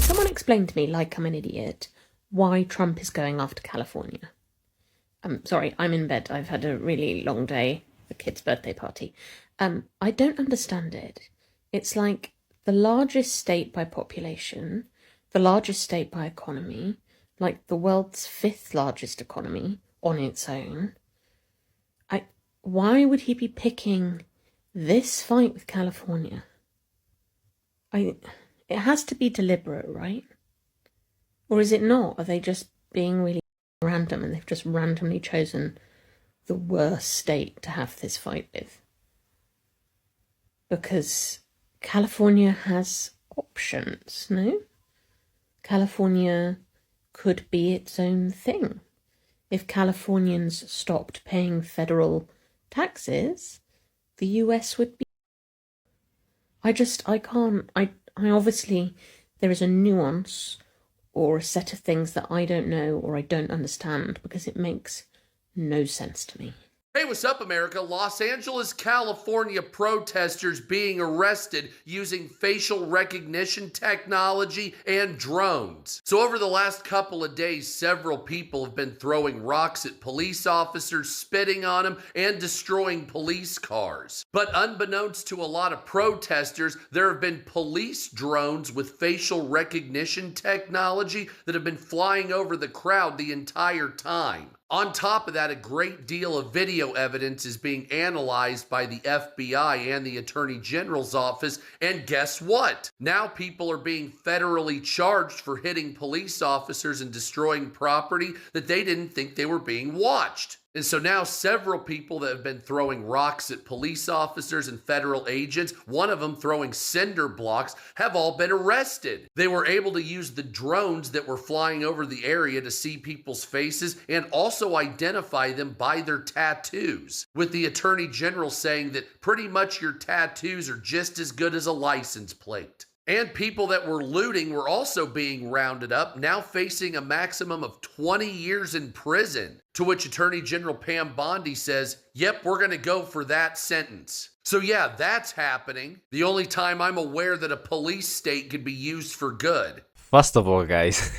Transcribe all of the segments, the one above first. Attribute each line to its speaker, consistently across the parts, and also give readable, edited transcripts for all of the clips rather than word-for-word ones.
Speaker 1: someone explain to me, like I'm an idiot, why Trump is going after California? Sorry, I'm in bed. I've had a really long day, the kid's birthday party. I don't understand it. It's like the largest state by population, the largest state by economy, like the world's 5th largest economy on its own. Why would he be picking this fight with California? It has to be deliberate, right? Or is it not? Are they just being really random and they've just randomly chosen the worst state to have this fight with? Because California has options, no? California could be its own thing. If Californians stopped paying federal taxes, the US would be... I obviously, there is a nuance or a set of things that I don't know or I don't understand because it makes no sense to me.
Speaker 2: Hey, what's up, America? Los Angeles, California protesters being arrested using facial recognition technology and drones. So over the last couple of days, several people have been throwing rocks at police officers, spitting on them, and destroying police cars. But unbeknownst to a lot of protesters, there have been police drones with facial recognition technology that have been flying over the crowd the entire time. On top of that, a great deal of video evidence is being analyzed by the FBI and the Attorney General's office, and guess what? Now people are being federally charged for hitting police officers and destroying property that they didn't think they were being watched. And so now several people that have been throwing rocks at police officers and federal agents, one of them throwing cinder blocks, have all been arrested. They were able to use the drones that were flying over the area to see people's faces and also identify them by their tattoos, with the Attorney General saying that pretty much your tattoos are just as good as a license plate. And people that were looting were also being rounded up, now facing a maximum of 20 years in prison. To which Attorney General Pam Bondi says, yep, we're going to go for that sentence. So yeah, that's happening. The only time I'm aware that a police state could be used for good.
Speaker 3: First of all, guys,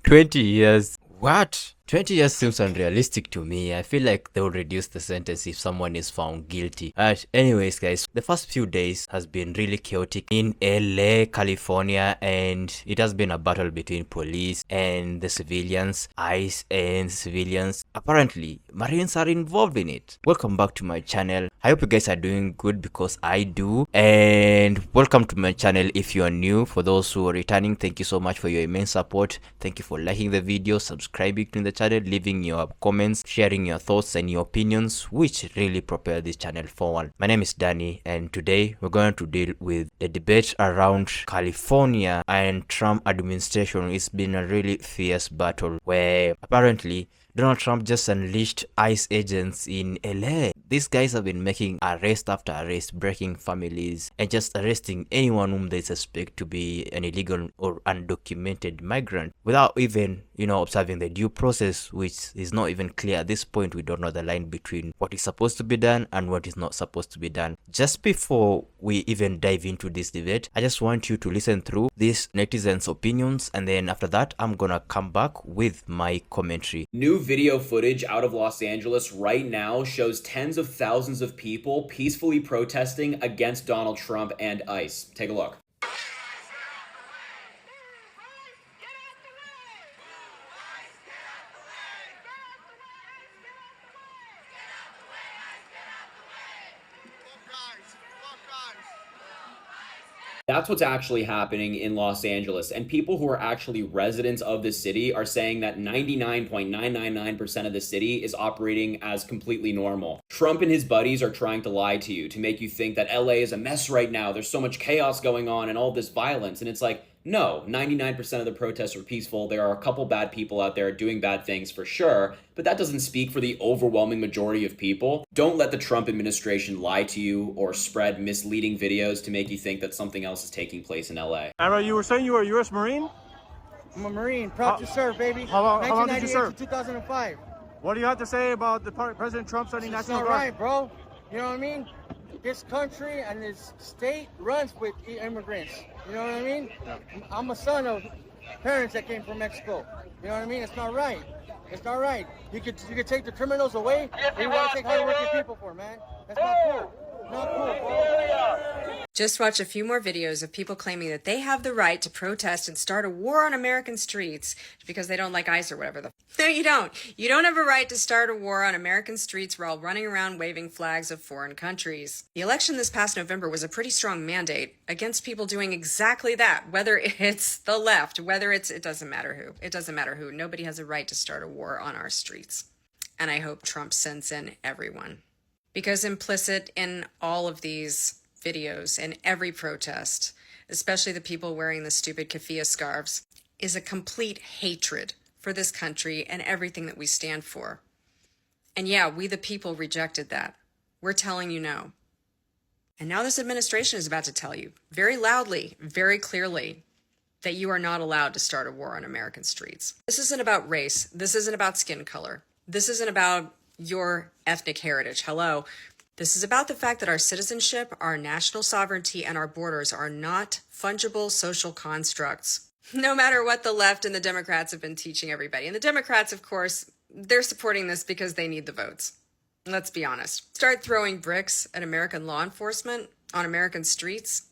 Speaker 3: 20 years. What? 20 years seems unrealistic to me. I feel like they will reduce the sentence if someone is found guilty. Anyways, guys, the first few days has been really chaotic in LA, California, and it has been a battle between police and the civilians, ICE and civilians. Apparently, Marines are involved in it. Welcome back to my channel. I hope you guys are doing good because I do. And welcome to my channel if you are new. For those who are returning, thank you so much for your immense support. Thank you for liking the video, subscribing to the channel, leaving your comments, sharing your thoughts and your opinions, which really propel this channel forward. My name is Danny, and today we're going to deal with the debate around California and Trump administration. It's been a really fierce battle where apparently Donald Trump just unleashed ICE agents in LA. These guys have been making arrest after arrest, breaking families, and just arresting anyone whom they suspect to be an illegal or undocumented migrant without even, observing the due process, which is not even clear at this point. We don't know the line between what is supposed to be done and what is not supposed to be done. Just before we even dive into this debate, I just want you to listen through these netizens' opinions, and then after that, I'm gonna come back with my commentary.
Speaker 4: New video footage out of Los Angeles right now shows tens of thousands of people peacefully protesting against Donald Trump and ICE. Take a look. That's what's actually happening in Los Angeles, and people who are actually residents of the city are saying that 99.999% of the city is operating as completely normal. Trump and his buddies are trying to lie to you, to make you think that LA is a mess right now, there's so much chaos going on and all this violence, and it's like, no, 99% of the protests are peaceful. There are a couple bad people out there doing bad things for sure, but that doesn't speak for the overwhelming majority of people. Don't let the Trump administration lie to you or spread misleading videos to make you think that something else is taking place in LA.
Speaker 5: Amber, you were saying you were a U.S. Marine?
Speaker 6: I'm a Marine, proud to serve, baby.
Speaker 5: How long did you serve?
Speaker 6: To 2005.
Speaker 5: What do you have to say about the President Trump sending National Guard?
Speaker 6: It's not right, bro. You know what I mean? This country and this state runs with immigrants. You know what I mean? I'm a son of parents that came from Mexico. You know what I mean? It's not right. It's not right. You could take the criminals away. What do you want to take hardworking people for, man? That's not cool. Not cool, bro.
Speaker 7: Just watch a few more videos of people claiming that they have the right to protest and start a war on American streets because they don't like ICE or whatever. No, you don't. You don't have a right to start a war on American streets while running around waving flags of foreign countries. The election this past November was a pretty strong mandate against people doing exactly that, whether it's the left, whether it doesn't matter who. It doesn't matter who. Nobody has a right to start a war on our streets. And I hope Trump sends in everyone. Because implicit in all of these videos and every protest, especially the people wearing the stupid keffiyeh scarves, is a complete hatred for this country and everything that we stand for. And yeah, we the people rejected that. We're telling you no. And now this administration is about to tell you very loudly, very clearly, that you are not allowed to start a war on American streets. This isn't about race. This isn't about skin color. This isn't about your ethnic heritage. Hello. This is about the fact that our citizenship, our national sovereignty, and our borders are not fungible social constructs. No matter what the left and the Democrats have been teaching everybody. And the Democrats, of course, they're supporting this because they need the votes. Let's be honest. Start throwing bricks at American law enforcement on American streets.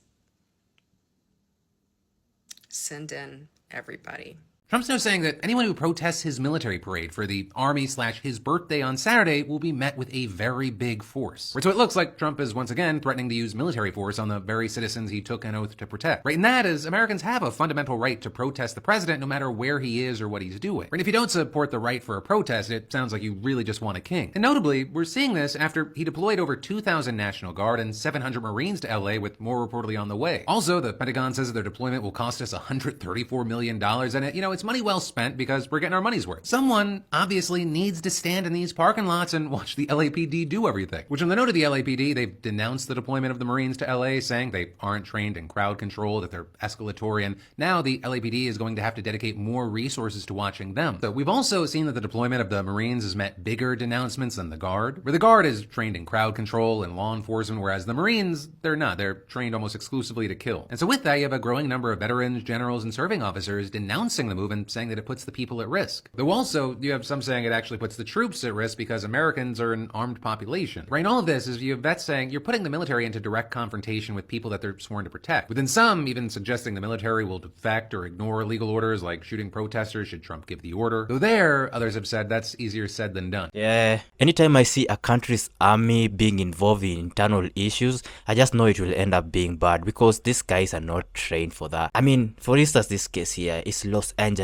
Speaker 7: Send in everybody.
Speaker 8: Trump's now saying that anyone who protests his military parade for the Army/his birthday on Saturday will be met with a very big force. So it looks like Trump is once again threatening to use military force on the very citizens he took an oath to protect. Right, and that is, Americans have a fundamental right to protest the president no matter where he is or what he's doing. Right, if you don't support the right for a protest, it sounds like you really just want a king. And notably, we're seeing this after he deployed over 2,000 National Guard and 700 Marines to LA, with more reportedly on the way. Also, the Pentagon says that their deployment will cost us $134 million, and it's money well spent because we're getting our money's worth. Someone obviously needs to stand in these parking lots and watch the LAPD do everything. Which, on the note of the LAPD, they've denounced the deployment of the Marines to LA, saying they aren't trained in crowd control, that they're escalatory, and now the LAPD is going to have to dedicate more resources to watching them. So we've also seen that the deployment of the Marines has met bigger denouncements than the Guard, where the Guard is trained in crowd control and law enforcement, whereas the Marines, they're not. They're trained almost exclusively to kill. And so with that, you have a growing number of veterans, generals, and serving officers denouncing the move and saying that it puts the people at risk. Though also, you have some saying it actually puts the troops at risk because Americans are an armed population. Right, and all of this is you have vets saying you're putting the military into direct confrontation with people that they're sworn to protect. Within some, even suggesting the military will defect or ignore legal orders like shooting protesters should Trump give the order. Though there, others have said that's easier said than done.
Speaker 3: Yeah, anytime I see a country's army being involved in internal issues, I just know it will end up being bad because these guys are not trained for that. I mean, for instance, this case here is Los Angeles.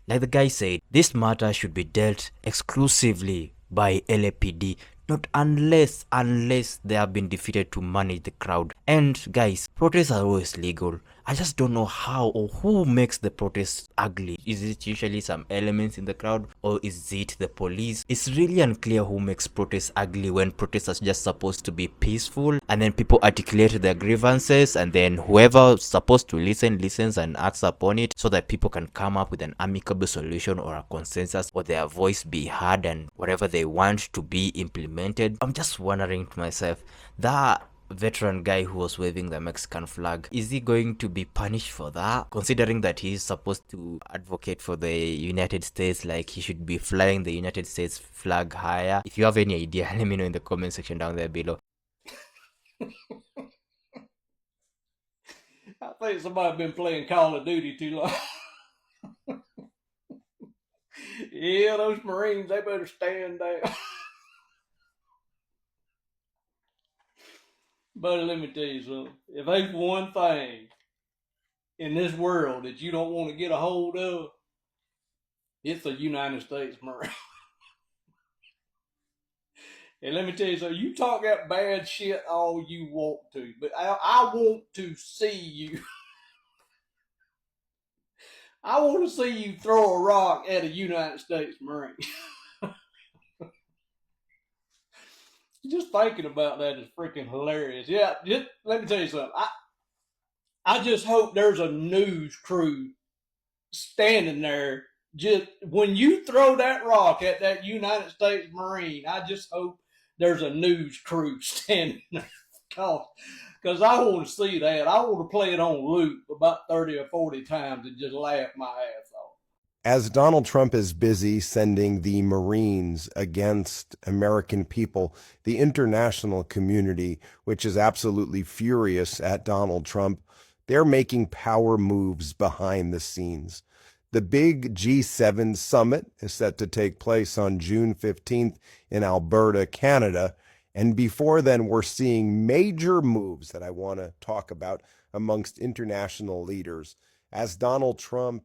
Speaker 3: Like the guy said, this matter should be dealt exclusively by LAPD, not unless they have been defeated to manage the crowd. And guys, protests are always legal. I just don't know how or who makes the protests ugly. Is it usually some elements in the crowd, or is it the police? It's really unclear who makes protests ugly when protests are just supposed to be peaceful, and then people articulate their grievances, and then whoever's supposed to listens and acts upon it, so that people can come up with an amicable solution or a consensus, or their voice be heard and whatever they want to be implemented. I'm just wondering to myself, that veteran guy who was waving the Mexican flag, is he going to be punished for that, considering that he's supposed to advocate for the United States? Like, he should be flying the United States flag higher. If you have any idea, let me know in the comment section down there below.
Speaker 9: I think somebody been playing Call of Duty too long. Yeah, those Marines, they better stand down. Buddy, let me tell you something. If there's one thing in this world that you don't want to get a hold of, it's a United States Marine. And let me tell you something, you talk that bad shit all you want to, but I want to see you. I want to see you throw a rock at a United States Marine. Just thinking about that is freaking hilarious. Yeah, let me tell you something. I just hope there's a news crew standing there. Just when you throw that rock at that United States Marine, I just hope there's a news crew standing there. Because I want to see that. I want to play it on loop about 30 or 40 times and just laugh my ass off.
Speaker 10: As Donald Trump is busy sending the Marines against American people, the international community, which is absolutely furious at Donald Trump, they're making power moves behind the scenes. The big G7 summit is set to take place on June 15th in Alberta, Canada. And before then, we're seeing major moves that I want to talk about amongst international leaders. As Donald Trump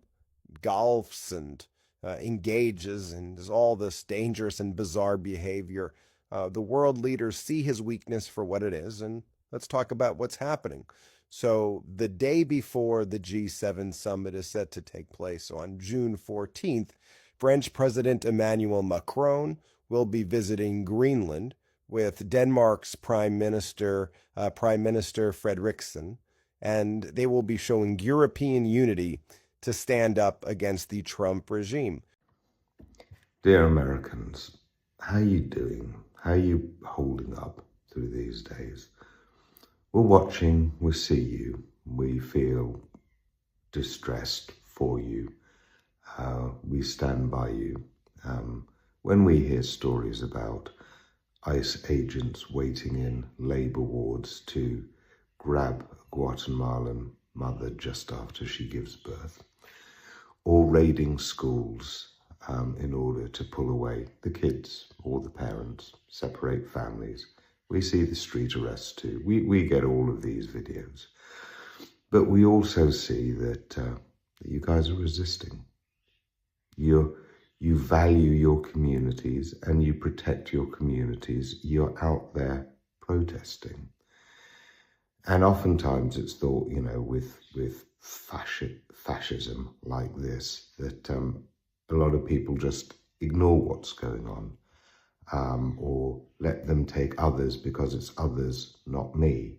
Speaker 10: golfs and engages and does all this dangerous and bizarre behavior, the world leaders see his weakness for what it is. And let's talk about what's happening. So the day before the G7 summit is set to take place on June 14th, French President Emmanuel Macron will be visiting Greenland with Denmark's Prime Minister Frederiksen, and they will be showing European unity to stand up against the Trump regime.
Speaker 11: Dear Americans, how are you doing? How are you holding up through these days? We're watching, we see you, we feel distressed for you, we stand by you. When we hear stories about ICE agents waiting in labor wards to grab a Guatemalan mother just after she gives birth, or raiding schools in order to pull away the kids or the parents, separate families. We see the street arrests too. We get all of these videos. But we also see that you guys are resisting. You value your communities and you protect your communities. You're out there protesting. And oftentimes it's thought, you know, with fascism like this, that a lot of people just ignore what's going on, or let them take others because it's others, not me.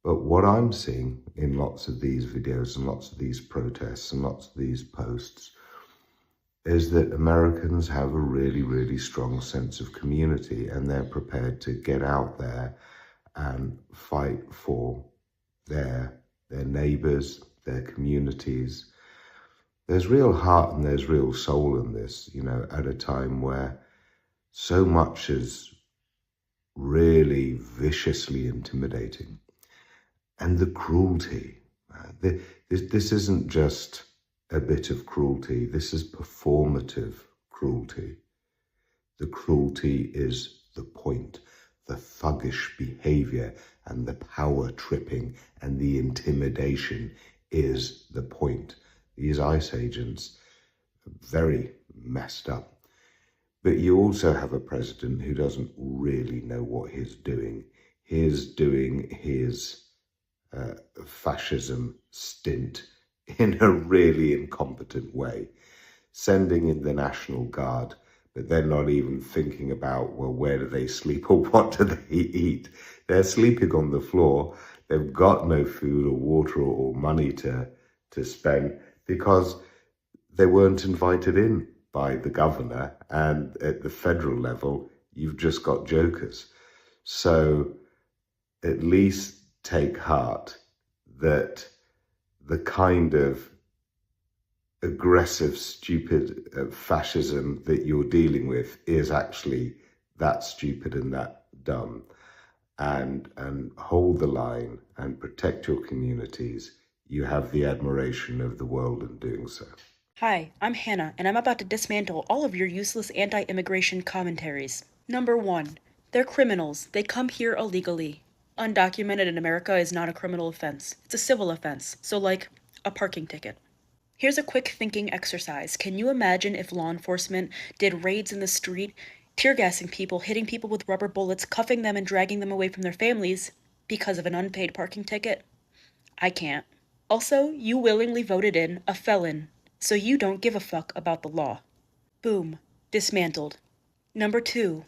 Speaker 11: But what I'm seeing in lots of these videos and lots of these protests and lots of these posts is that Americans have a really, really strong sense of community, and they're prepared to get out there and fight for their neighbors, their communities. There's real heart and there's real soul in this, you know, at a time where so much is really viciously intimidating. And the cruelty, this isn't just a bit of cruelty, this is performative cruelty. The cruelty is the point, the thuggish behavior and the power tripping and the intimidation is the point. These ICE agents are very messed up. But you also have a president who doesn't really know what he's doing. He's doing his fascism stint in a really incompetent way, sending in the National Guard, but they're not even thinking about, well, where do they sleep or what do they eat? They're sleeping on the floor. They've got no food or water or money to spend because they weren't invited in by the governor, and at the federal level, you've just got jokers. So at least take heart that the kind of aggressive, stupid fascism that you're dealing with is actually that stupid and that dumb. And hold the line and protect your communities. You have the admiration of the world in doing so.
Speaker 12: Hi, I'm Hannah, and I'm about to dismantle all of your useless anti-immigration commentaries. Number 1, they're criminals. They come here illegally. Undocumented in America is not a criminal offense. It's a civil offense, so like a parking ticket. Here's a quick thinking exercise. Can you imagine if law enforcement did raids in the street, tear gassing people, hitting people with rubber bullets, cuffing them and dragging them away from their families because of an unpaid parking ticket? I can't. Also, you willingly voted in a felon, so you don't give a fuck about the law. Boom. Dismantled. Number 2,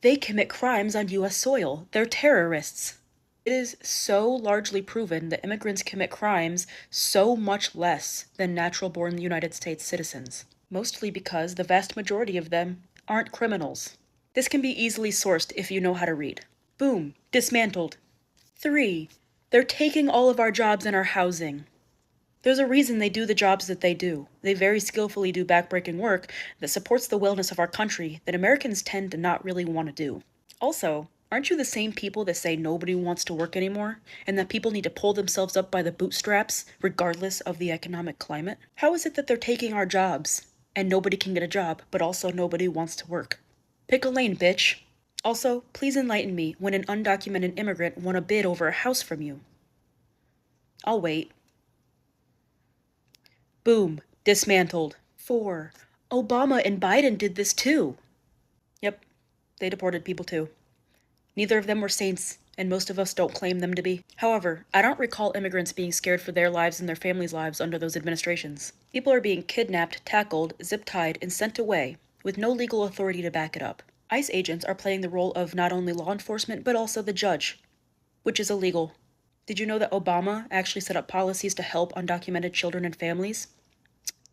Speaker 12: they commit crimes on U.S. soil. They're terrorists. It is so largely proven that immigrants commit crimes so much less than natural-born United States citizens, mostly because the vast majority of them aren't criminals. This can be easily sourced if you know how to read. Boom. Dismantled. 3. They're taking all of our jobs and our housing. There's a reason they do the jobs that they do. They very skillfully do backbreaking work that supports the wellness of our country that Americans tend to not really want to do. Also, aren't you the same people that say nobody wants to work anymore, and that people need to pull themselves up by the bootstraps, regardless of the economic climate? How is it that they're taking our jobs, and nobody can get a job, but also nobody wants to work? Pick a lane, bitch. Also, please enlighten me when an undocumented immigrant won a bid over a house from you. I'll wait. Boom. Dismantled. 4. Obama and Biden did this too. Yep, they deported people too. Neither of them were saints, and most of us don't claim them to be. However, I don't recall immigrants being scared for their lives and their families' lives under those administrations. People are being kidnapped, tackled, zip-tied, and sent away, with no legal authority to back it up. ICE agents are playing the role of not only law enforcement, but also the judge, which is illegal. Did you know that Obama actually set up policies to help undocumented children and families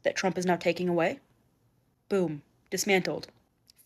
Speaker 12: that Trump is now taking away? Boom. Dismantled.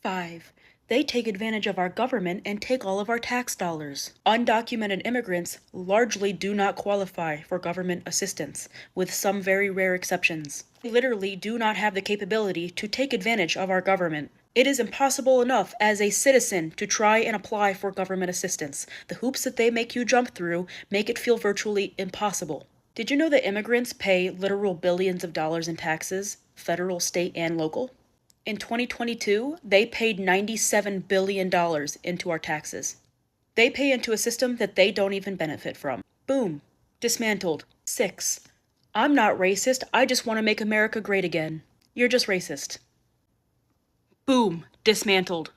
Speaker 12: 5. They take advantage of our government and take all of our tax dollars. Undocumented immigrants largely do not qualify for government assistance, with some very rare exceptions. They literally do not have the capability to take advantage of our government. It is impossible enough as a citizen to try and apply for government assistance. The hoops that they make you jump through make it feel virtually impossible. Did you know that immigrants pay literal billions of dollars in taxes, federal, state, and local? In 2022, they paid $97 billion into our taxes. They pay into a system that they don't even benefit from. Boom. Dismantled. 6. I'm not racist, I just want to make America great again. You're just racist. Boom. Dismantled.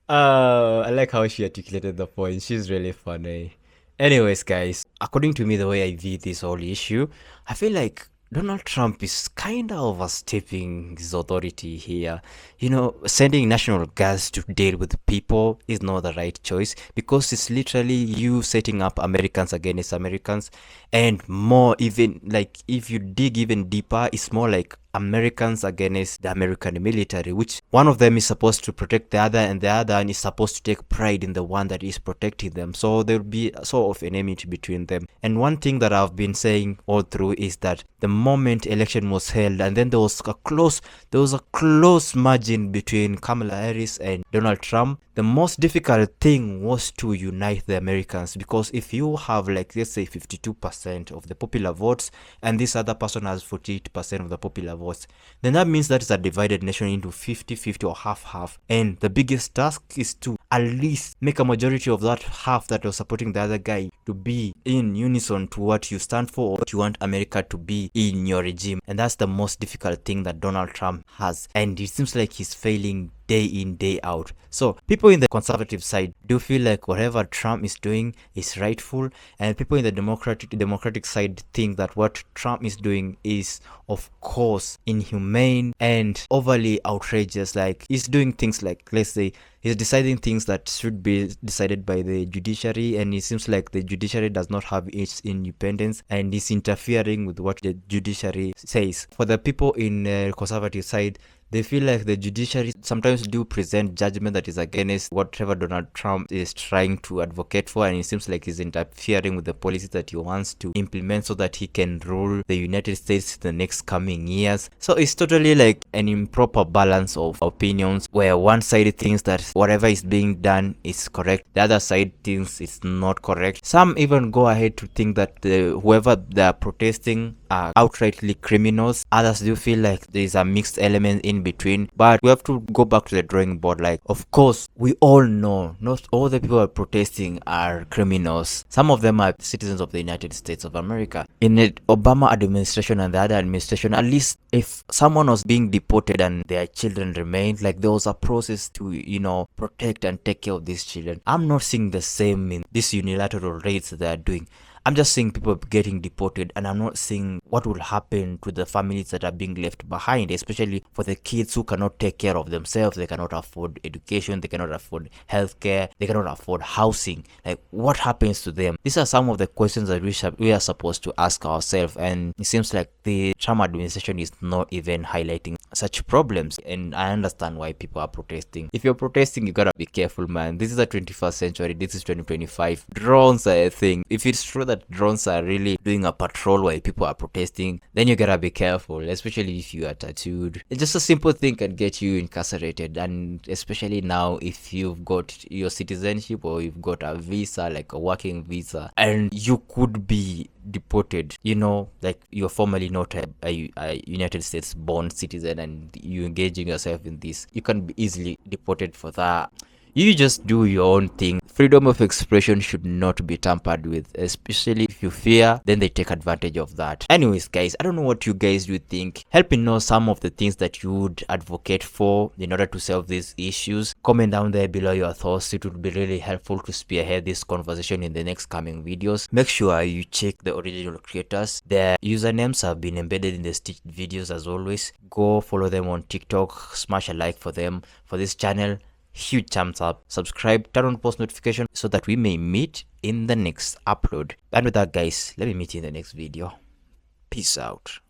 Speaker 3: I like how she articulated the point. She's really funny. Anyways, guys, according to me, the way I view this whole issue, I feel like Donald Trump is kind of overstepping his authority here. You know, sending national guards to deal with people is not the right choice, because it's literally you setting up Americans against Americans, and more, even like if you dig even deeper, it's more like Americans against the American military, which one of them is supposed to protect the other, and the other one is supposed to take pride in the one that is protecting them. So there will be a sort of enmity between them. And one thing that I've been saying all through is that the moment election was held, and then there was a close margin between Kamala Harris and Donald Trump, the most difficult thing was to unite the Americans, because if you have, like, let's say 52% of the popular votes and this other person has 48% of the popular votes, then that means that is a divided nation into 50-50 or half-half, and the biggest task is to at least make a majority of that half that was supporting the other guy to be in unison to what you stand for, or what you want America to be in your regime. And that's the most difficult thing that Donald Trump has, and it seems like he's failing day in, day out. So people in the conservative side do feel like whatever Trump is doing is rightful, and people in the democratic side think that what Trump is doing is, of course, inhumane and overly outrageous. Like, he's doing things like, let's say, he's deciding things that should be decided by the judiciary, and it seems like the judiciary does not have its independence, and is interfering with what the judiciary says. For the people in the conservative side, they feel like the judiciary sometimes do present judgment that is against whatever Donald Trump is trying to advocate for, and it seems like he's interfering with the policies that he wants to implement so that he can rule the United States in the next coming years. So it's totally like an improper balance of opinions, where one side thinks that whatever is being done is correct, the other side thinks it's not correct. Some even go ahead to think that whoever they are protesting are outrightly criminals. Others do feel like there is a mixed element in between, but we have to go back to the drawing board. Like, of course, we all know not all the people who are protesting are criminals. Some of them are citizens of the United States of America. In the Obama administration and the other administration, at least if someone was being deported and their children remained, like, there was a process to, you know, protect and take care of these children. I'm not seeing the same in these unilateral raids that they are doing. I'm just seeing people getting deported, and I'm not seeing what will happen to the families that are being left behind, especially for the kids who cannot take care of themselves. They cannot afford education, they cannot afford healthcare, they cannot afford housing. Like, what happens to them? These are some of the questions that we are supposed to ask ourselves, and it seems like the Trump administration is not even highlighting such problems. And I understand why people are protesting. If you're protesting, you gotta be careful, man. This is the 21st century. This is 2025. Drones are a thing. If it's true that drones are really doing a patrol while people are protesting, then you gotta be careful, especially if you are tattooed. And just a simple thing can get you incarcerated, and especially now if you've got your citizenship or you've got a visa, like a working visa, and you could be deported, you know, like you're formally not a United States born citizen and you engaging yourself in this, you can be easily deported for that. You just do your own thing. Freedom of expression should not be tampered with, especially if you fear, then they take advantage of that. Anyways, guys, I don't know what you guys would think. Help me know some of the things that you would advocate for in order to solve these issues. Comment down there below your thoughts. It would be really helpful to spearhead this conversation in the next coming videos. Make sure you check the original creators. Their usernames have been embedded in the stitched videos as always. Go follow them on TikTok. Smash a like for them. For this channel, huge thumbs up, subscribe, turn on post notification so that we may meet in the next upload. And with that, guys, let me meet you in the next video. Peace out.